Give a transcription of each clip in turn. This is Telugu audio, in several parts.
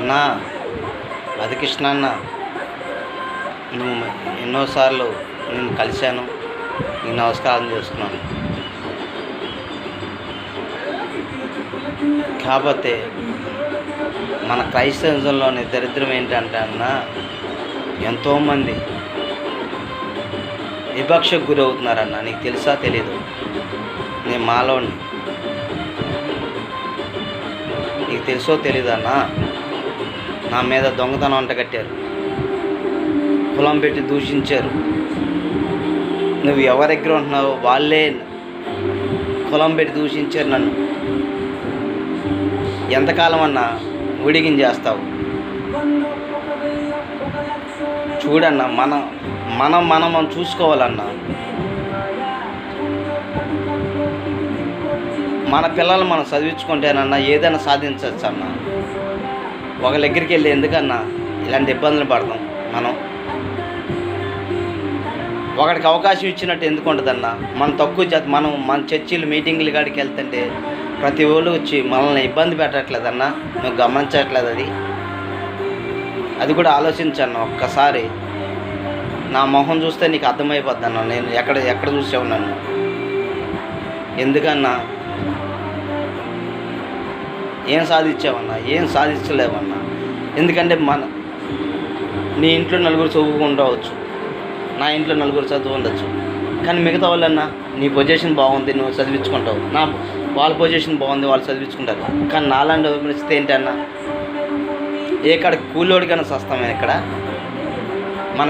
అన్నా అది కృష్ణ అన్న, నువ్వు ఎన్నోసార్లు నేను కలిశాను, నీకు నమస్కారం చేస్తున్నాను. కాకపోతే మన క్రైస్తవంలోని దరిద్రం ఏంటంటే అన్న, ఎంతోమంది వివక్షకు గురవుతున్నారన్న. నీకు తెలుసా తెలీదు? నేను మాలోని, నీకు తెలుసో తెలీదన్నా? నా మీద దొంగతనం అంట కట్టారు, కులం పెట్టి దూషించారు. నువ్వు ఎవరి దగ్గర ఉంటున్నావో వాళ్ళే కులం పెట్టి దూషించారు నన్ను. ఎంతకాలం అన్నా ఉడిగించేస్తావు? చూడన్నా, మనం చూసుకోవాలన్నా. మన పిల్లలు మనం చదివించుకుంటేనన్నా ఏదైనా సాధించవచ్చు అన్న. ఒకరి దగ్గరికి వెళ్ళి ఎందుకన్నా ఇలాంటి ఇబ్బందులు పడతాం మనం? ఒకడికి అవకాశం ఇచ్చినట్టు ఎందుకు ఉంటుందన్నా? మనం తక్కువ మన చర్చిలు మీటింగులు కాడికి వెళ్తుంటే ప్రతి ఒళ్ళు వచ్చి మనల్ని ఇబ్బంది పెట్టట్లేదన్నా. నువ్వు గమనించట్లేదు అది కూడా ఆలోచించన్నా ఒక్కసారి. నా మొహం చూస్తే నీకు అర్థమైపోద్ది అన్న నేను ఎక్కడ చూసావు నన్ను. ఎందుకన్నా? ఏం సాధించావన్నా? ఏం సాధించలేవన్నా. ఎందుకంటే నీ ఇంట్లో నలుగురు చదువుకుండవచ్చు, నా ఇంట్లో నలుగురు చదువు ఉండొచ్చు, కానీ మిగతా వాళ్ళన్నా నీ పొజిషన్ బాగుంది, నువ్వు చదివించుకుంటావు. వాళ్ళ పొజిషన్ బాగుంది, వాళ్ళు చదివించుకుంటారు. కానీ నాలాంటి పరిస్థితి ఏంటన్నా? ఏ కాడికి కూలోడికైనా సస్తమేనా ఇక్కడ? మన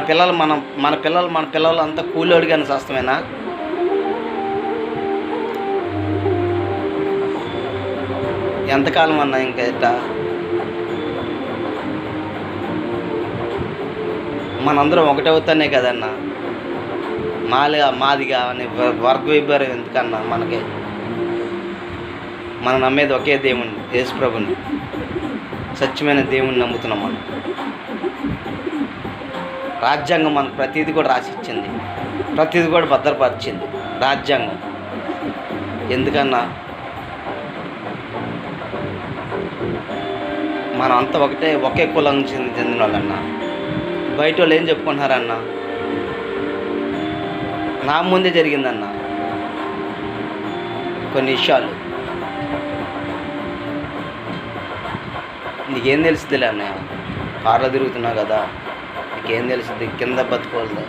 పిల్లలు అంతా కూలోడికైనా సస్తమేనా? ఎంతకాలం అన్నా ఇంకా ఇట్లా? మనందరం ఒకటే అవుతానే కదన్నా. మాదిగా అని వర్గ విభారం ఎందుకన్నా? మనం నమ్మేది ఒకే దేవుణ్ణి, యేసుప్రభుని, సత్యమైన దేవుణ్ణి నమ్ముతున్నాం మనం. రాజ్యాంగం మనకు ప్రతిదీ కూడా రాసిచ్చింది, ప్రతిదీ కూడా భద్రపరిచింది రాజ్యాంగం. ఎందుకన్నా? మనం అంతా ఒకే కులం చెందిన వాళ్ళన్నా. బయట వాళ్ళు ఏం చెప్పుకుంటున్నారన్న? నా ముందే జరిగిందన్న కొన్ని విషయాలు. నీకేం తెలుస్తుందిలే అన్నయ్య, కార్లో తిరుగుతున్నావు కదా, నీకేం తెలుస్తుంది కింద బతుకోవాలి.